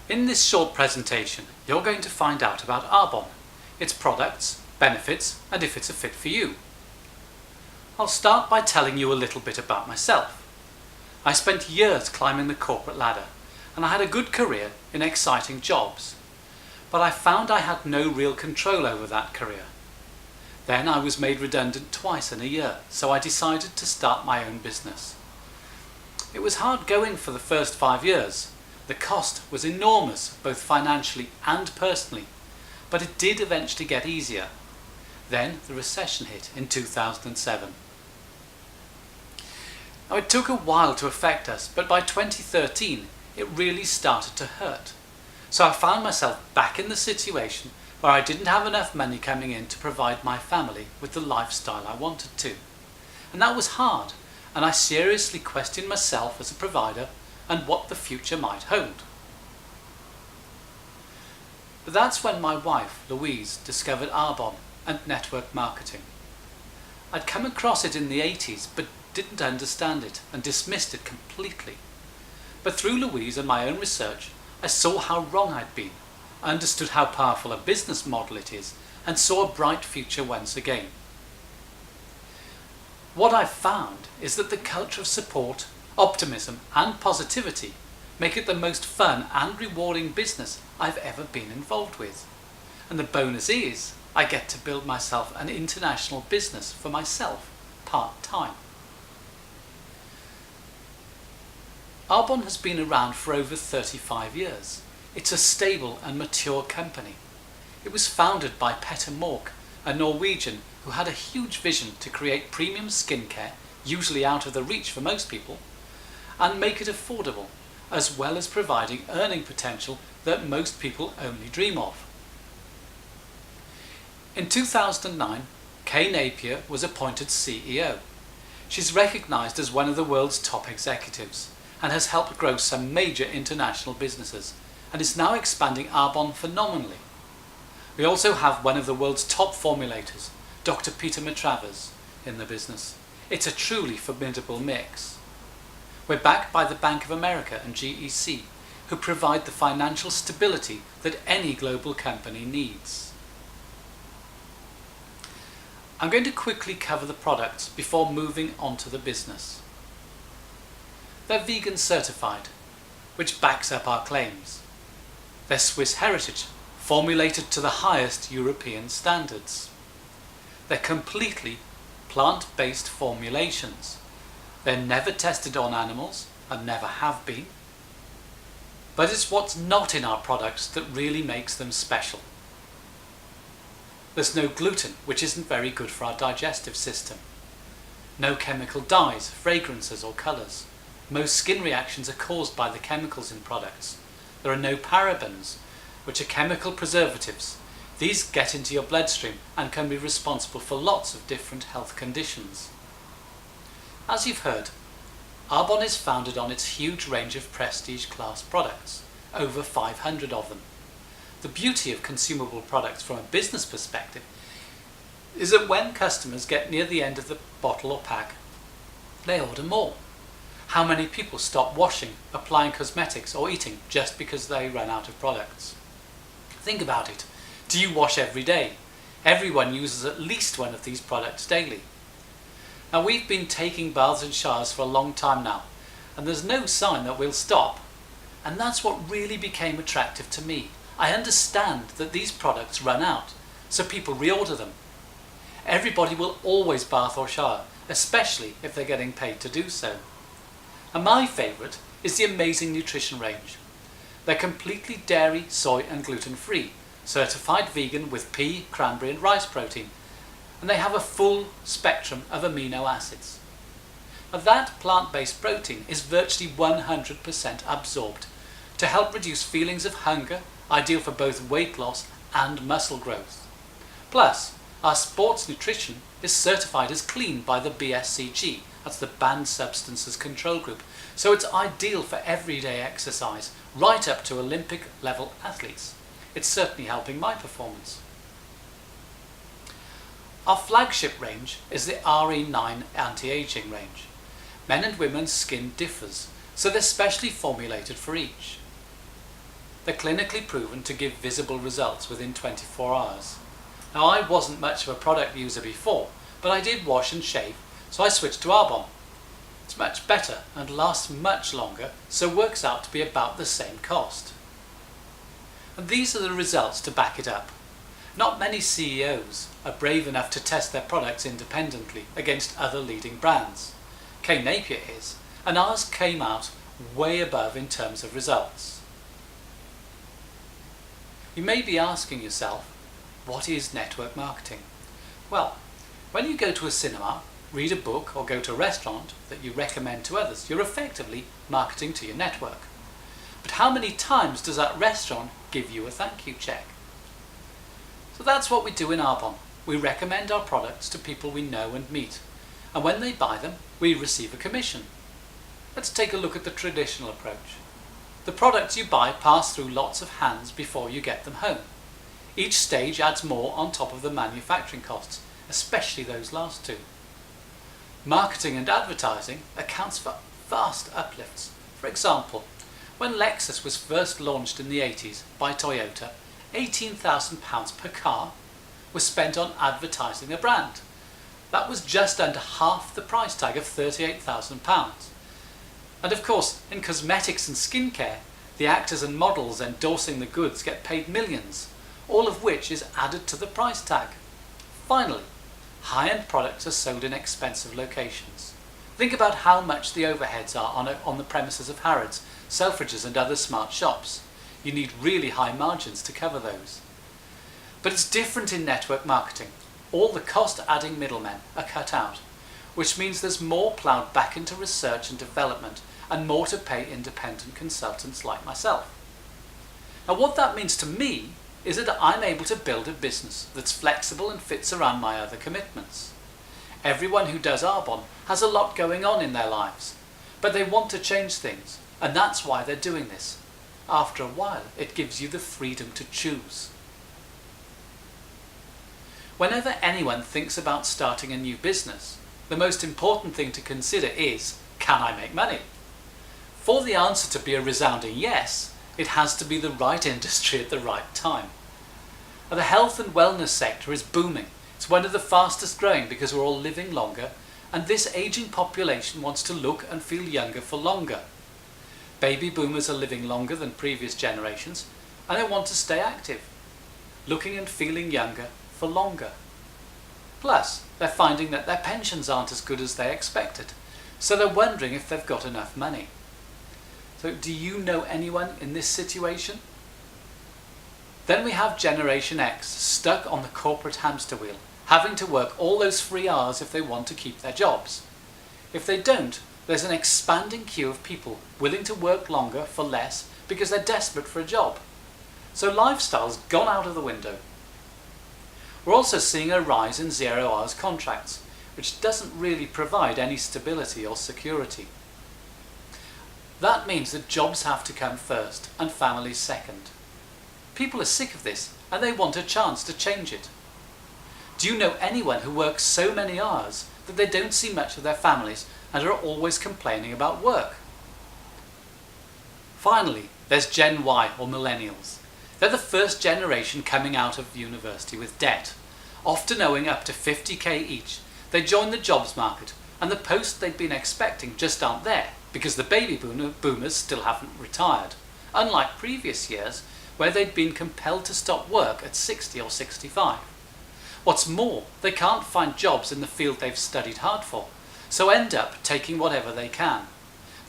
In this short presentation, you're going to find out about Arbonne, its products, benefits, and if it's a fit for you. I'll start by telling you a little bit about myself. I spent years climbing the corporate ladder, and I had a good career in exciting jobs. But I found I had no real control over that career. Then I was made redundant twice in a year, so I decided to start my own business. It was hard going for the first 5 years. The cost was enormous, both financially and personally, but it did eventually get easier. Then the recession hit in 2007. Now, it took a while to affect us, but by 2013 it really started to hurt. So I found myself back in the situation where I didn't have enough money coming in to provide my family with the lifestyle I wanted to. And that was hard, and I seriously questioned myself as a provider and what the future might hold. But that's when my wife, Louise, discovered Arbonne and network marketing. I'd come across it in the 80s, but didn't understand it and dismissed it completely. But through Louise and my own research, I saw how wrong I'd been, understood how powerful a business model it is, and saw a bright future once again. What I've found is that the culture of support, optimism and positivity make it the most fun and rewarding business I've ever been involved with. And the bonus is I get to build myself an international business for myself, part-time. Arbonne has been around for over 35 years. It's a stable and mature company. It was founded by Petter Mork, a Norwegian who had a huge vision to create premium skincare, usually out of the reach for most people, and make it affordable, as well as providing earning potential that most people only dream of. In 2009, Kay Napier was appointed CEO. She's recognised as one of the world's top executives and has helped grow some major international businesses and is now expanding Arbonne phenomenally. We also have one of the world's top formulators, Dr. Peter Matravers, in the business. It's a truly formidable mix. We're backed by the Bank of America and GEC, who provide the financial stability that any global company needs. I'm going to quickly cover the products before moving on to the business. They're vegan certified, which backs up our claims. They're Swiss heritage, formulated to the highest European standards. They're completely plant-based formulations. They're never tested on animals and never have been. But it's what's not in our products that really makes them special. There's no gluten, which isn't very good for our digestive system. No chemical dyes, fragrances or colours. Most skin reactions are caused by the chemicals in products. There are no parabens, which are chemical preservatives. These get into your bloodstream and can be responsible for lots of different health conditions. As you've heard, Arbonne is founded on its huge range of prestige class products, over 500 of them. The beauty of consumable products from a business perspective is that when customers get near the end of the bottle or pack, they order more. How many people stop washing, applying cosmetics or eating just because they run out of products? Think about it. Do you wash every day? Everyone uses at least one of these products daily. Now, we've been taking baths and showers for a long time now, and there's no sign that we'll stop. And that's what really became attractive to me. I understand that these products run out, so people reorder them. Everybody will always bath or shower, especially if they're getting paid to do so. And my favourite is the amazing nutrition range. They're completely dairy, soy and gluten-free, certified vegan with pea, cranberry and rice protein, and they have a full spectrum of amino acids. Now, that plant-based protein is virtually 100% absorbed to help reduce feelings of hunger, ideal for both weight loss and muscle growth. Plus, our sports nutrition is certified as clean by the BSCG, that's the Banned Substances Control Group, so it's ideal for everyday exercise, right up to Olympic level athletes. It's certainly helping my performance. Our flagship range is the RE9 anti-aging range. Men and women's skin differs, so they're specially formulated for each. They're clinically proven to give visible results within 24 hours. Now, I wasn't much of a product user before, but I did wash and shave, so I switched to Arbonne. It's much better and lasts much longer, so works out to be about the same cost. And these are the results to back it up. Not many CEOs are brave enough to test their products independently against other leading brands. Kay Napier is, and ours came out way above in terms of results. You may be asking yourself, what is network marketing? Well, when you go to a cinema, read a book or go to a restaurant that you recommend to others, you're effectively marketing to your network. But how many times does that restaurant give you a thank you check? So that's what we do in Arbonne. We recommend our products to people we know and meet, and when they buy them, we receive a commission. Let's take a look at the traditional approach. The products you buy pass through lots of hands before you get them home. Each stage adds more on top of the manufacturing costs, especially those last two. Marketing and advertising accounts for vast uplifts. For example, when Lexus was first launched in the 80s by Toyota, £18,000 per car was spent on advertising the brand. That was just under half the price tag of £38,000. And of course, in cosmetics and skincare, the actors and models endorsing the goods get paid millions, all of which is added to the price tag. Finally, high-end products are sold in expensive locations. Think about how much the overheads are on the premises of Harrods, Selfridges and other smart shops. You need really high margins to cover those. But it's different in network marketing. All the cost-adding middlemen are cut out, which means there's more ploughed back into research and development and more to pay independent consultants like myself. Now, what that means to me is that I'm able to build a business that's flexible and fits around my other commitments. Everyone who does Arbonne has a lot going on in their lives, but they want to change things, and that's why they're doing this. After a while, it gives you the freedom to choose. Whenever anyone thinks about starting a new business, the most important thing to consider is, can I make money? For the answer to be a resounding yes, it has to be the right industry at the right time. The health and wellness sector is booming. It's one of the fastest growing because we're all living longer, and this aging population wants to look and feel younger for longer. Baby boomers are living longer than previous generations, and they want to stay active, looking and feeling younger for longer. Plus, they're finding that their pensions aren't as good as they expected, so they're wondering if they've got enough money. So do you know anyone in this situation? Then we have Generation X stuck on the corporate hamster wheel, having to work all those free hours if they want to keep their jobs. If they don't, there's an expanding queue of people willing to work longer for less because they're desperate for a job. So lifestyle's gone out of the window. We're also seeing a rise in 0 hours contracts, which doesn't really provide any stability or security. That means that jobs have to come first and families second. People are sick of this and they want a chance to change it. Do you know anyone who works so many hours that they don't see much of their families and are always complaining about work? Finally, there's Gen Y or millennials. They're the first generation coming out of university with debt, often owing up to 50k each. They join the jobs market and the posts they've been expecting just aren't there because the baby boomers still haven't retired, unlike previous years where they'd been compelled to stop work at 60 or 65. What's more, they can't find jobs in the field they've studied hard for, so end up taking whatever they can.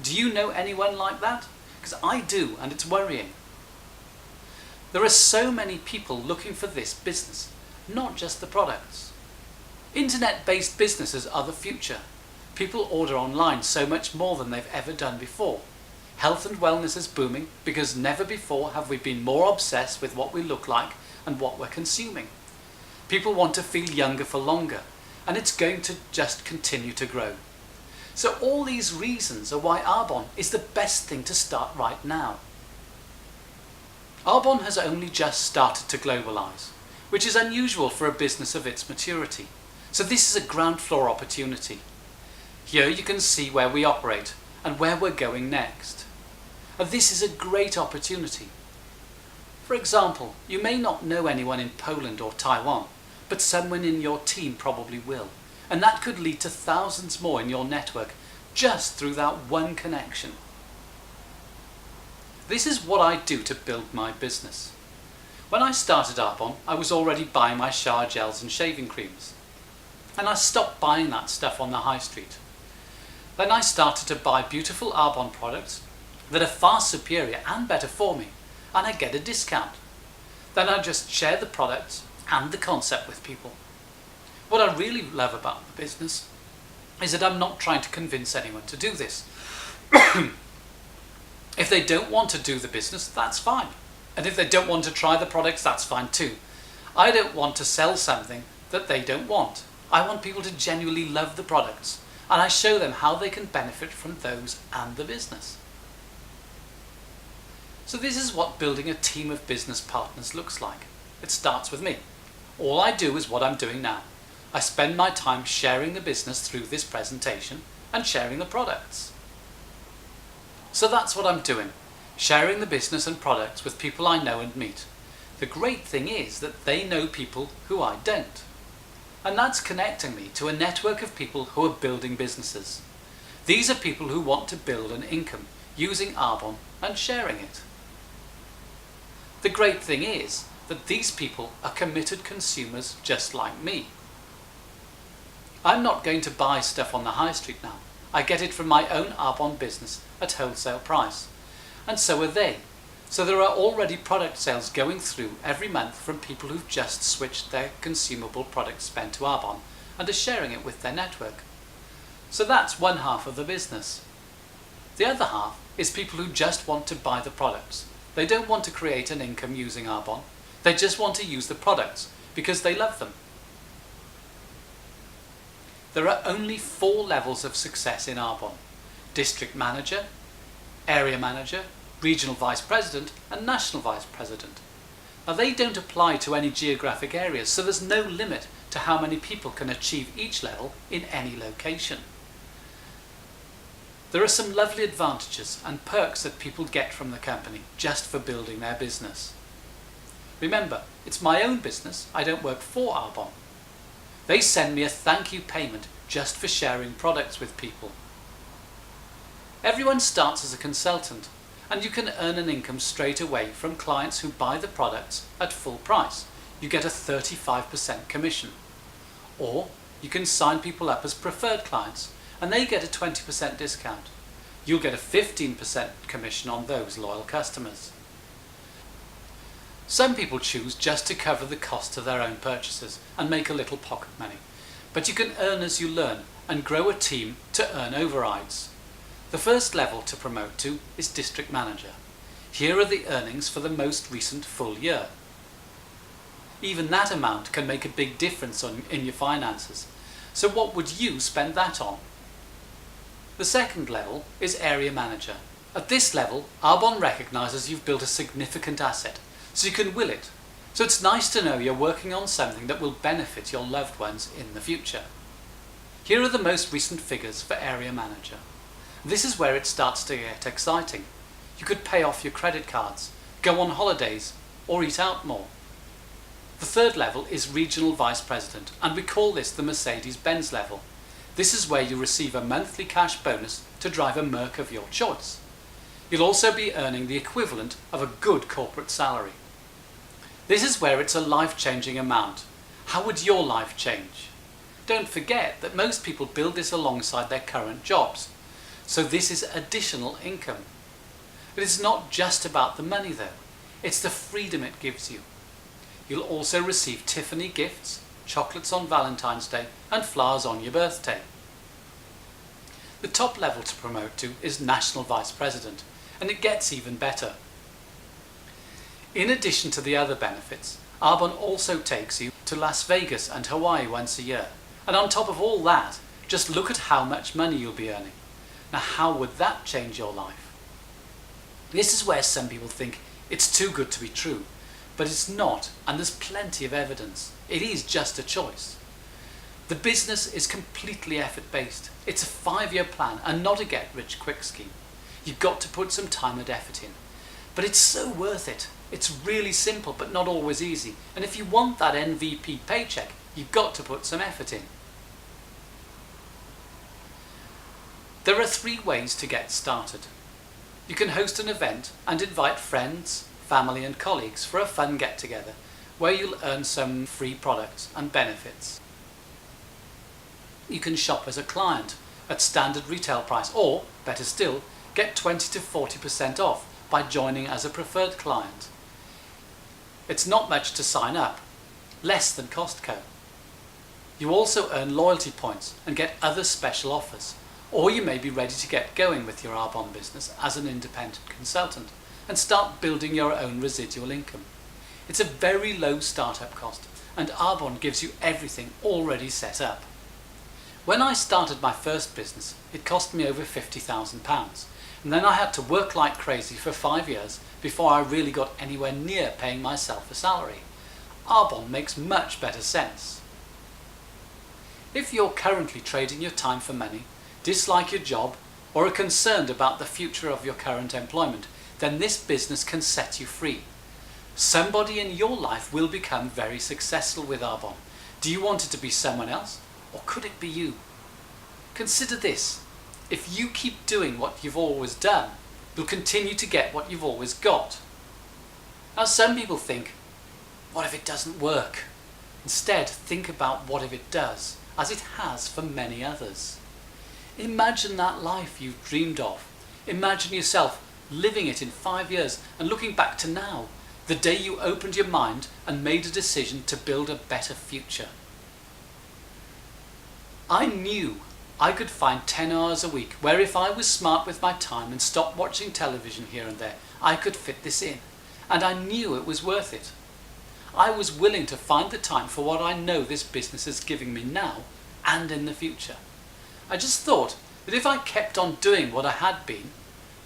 Do you know anyone like that? Because I do, and it's worrying. There are so many people looking for this business, not just the products. Internet-based businesses are the future. People order online so much more than they've ever done before. Health and wellness is booming because never before have we been more obsessed with what we look like and what we're consuming. People want to feel younger for longer, and it's going to just continue to grow. So all these reasons are why Arbonne is the best thing to start right now. Arbonne has only just started to globalize, which is unusual for a business of its maturity. So this is a ground floor opportunity. Here you can see where we operate and where we're going next. And this is a great opportunity. For example, you may not know anyone in Poland or Taiwan, but someone in your team probably will, and that could lead to thousands more in your network just through that one connection. This is what I do to build my business. When I started Arbonne, I was already buying my shower gels and shaving creams, and I stopped buying that stuff on the high street. Then I started to buy beautiful Arbonne products that are far superior and better for me, and I get a discount. Then I just share the products and the concept with people. What I really love about the business is that I'm not trying to convince anyone to do this. If they don't want to do the business, that's fine. And if they don't want to try the products, that's fine too. I don't want to sell something that they don't want. I want people to genuinely love the products, and I show them how they can benefit from those and the business. So this is what building a team of business partners looks like. It starts with me. All I do is what I'm doing now. I spend my time sharing the business through this presentation and sharing the products. So that's what I'm doing, sharing the business and products with people I know and meet. The great thing is that they know people who I don't. And that's connecting me to a network of people who are building businesses. These are people who want to build an income using Arbonne and sharing it. The great thing is that these people are committed consumers just like me. I'm not going to buy stuff on the high street now. I get it from my own Arbonne business at wholesale price. And so are they. So there are already product sales going through every month from people who've just switched their consumable product spend to Arbonne and are sharing it with their network. So that's one half of the business. The other half is people who just want to buy the products. They don't want to create an income using Arbonne. They just want to use the products because they love them. There are only 4 levels of success in Arbonne: district manager, area manager, regional vice president and national vice president. Now they don't apply to any geographic areas, so there's no limit to how many people can achieve each level in any location. There are some lovely advantages and perks that people get from the company just for building their business. Remember, it's my own business, I don't work for Arbonne. They send me a thank you payment just for sharing products with people. Everyone starts as a consultant, and you can earn an income straight away from clients who buy the products at full price. You get a 35% commission. Or you can sign people up as preferred clients, and they get a 20% discount. You'll get a 15% commission on those loyal customers. Some people choose just to cover the cost of their own purchases and make a little pocket money. But you can earn as you learn and grow a team to earn overrides. The first level to promote to is district manager. Here are the earnings for the most recent full year. Even that amount can make a big difference in your finances. So what would you spend that on? The second level is area manager. At this level, Arbonne recognises you've built a significant asset, so you can will it. So it's nice to know you're working on something that will benefit your loved ones in the future. Here are the most recent figures for area manager. This is where it starts to get exciting. You could pay off your credit cards, go on holidays, or eat out more. The third level is regional vice president, and we call this the Mercedes-Benz level. This is where you receive a monthly cash bonus to drive a Merc of your choice. You'll also be earning the equivalent of a good corporate salary. This is where it's a life-changing amount. How would your life change? Don't forget that most people build this alongside their current jobs. So this is additional income. But it's not just about the money though. It's the freedom it gives you. You'll also receive Tiffany gifts, chocolates on Valentine's Day and flowers on your birthday. The top level to promote to is National Vice President, and it gets even better. In addition to the other benefits, Arbonne also takes you to Las Vegas and Hawaii once a year. And on top of all that, just look at how much money you'll be earning. Now how would that change your life? This is where some people think it's too good to be true, but it's not, and there's plenty of evidence. It is just a choice. The business is completely effort-based. It's a 5-year plan and not a get-rich-quick scheme. You've got to put some time and effort in. But it's so worth it. It's really simple, but not always easy. And if you want that MVP paycheck, you've got to put some effort in. There are 3 ways to get started. You can host an event and invite friends, family and colleagues for a fun get-together where you'll earn some free products and benefits. You can shop as a client at standard retail price, or, better still, get 20 to 40% off by joining as a preferred client. It's not much to sign up, less than Costco. You also earn loyalty points and get other special offers, or you may be ready to get going with your Arbonne business as an independent consultant and start building your own residual income. It's a very low startup cost, and Arbonne gives you everything already set up. When I started my first business, it cost me over £50,000, and then I had to work like crazy for 5 years before I really got anywhere near paying myself a salary. Arbonne makes much better sense. If you're currently trading your time for money, dislike your job, or are concerned about the future of your current employment, then this business can set you free. Somebody in your life will become very successful with Arbonne. Do you want it to be someone else, or could it be you? Consider this: if you keep doing what you've always done, you'll continue to get what you've always got. Now, some people think, what if it doesn't work? Instead, think about what if it does, as it has for many others. Imagine that life you've dreamed of. Imagine yourself living it in 5 years and looking back to now, the day you opened your mind and made a decision to build a better future. I knew I could find 10 hours a week where, if I was smart with my time and stopped watching television here and there, I could fit this in, and I knew it was worth it. I was willing to find the time for what I know this business is giving me now and in the future. I just thought that if I kept on doing what I had been,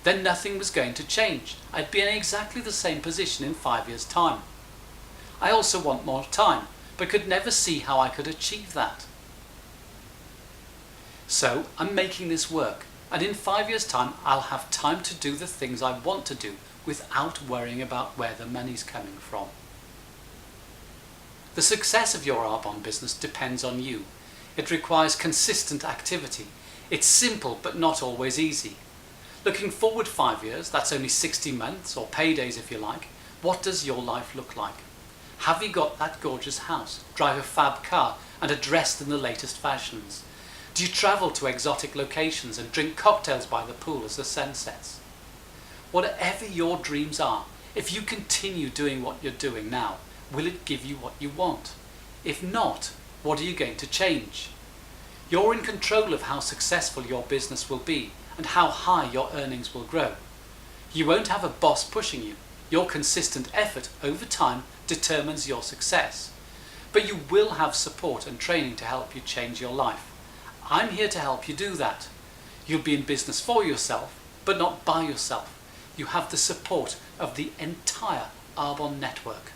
then nothing was going to change. I'd be in exactly the same position in 5 years' time. I also want more time, but could never see how I could achieve that. So I'm making this work, and in 5 years' time I'll have time to do the things I want to do without worrying about where the money's coming from. The success of your Arbonne business depends on you. It requires consistent activity. It's simple but not always easy. Looking forward 5 years, that's only 60 months, or paydays if you like, what does your life look like? Have you got that gorgeous house, drive a fab car, and are dressed in the latest fashions? Do you travel to exotic locations and drink cocktails by the pool as the sun sets? Whatever your dreams are, if you continue doing what you're doing now, will it give you what you want? If not, what are you going to change? You're in control of how successful your business will be and how high your earnings will grow. You won't have a boss pushing you. Your consistent effort over time determines your success. But you will have support and training to help you change your life. I'm here to help you do that. You'll be in business for yourself, but not by yourself. You have the support of the entire Arbonne network.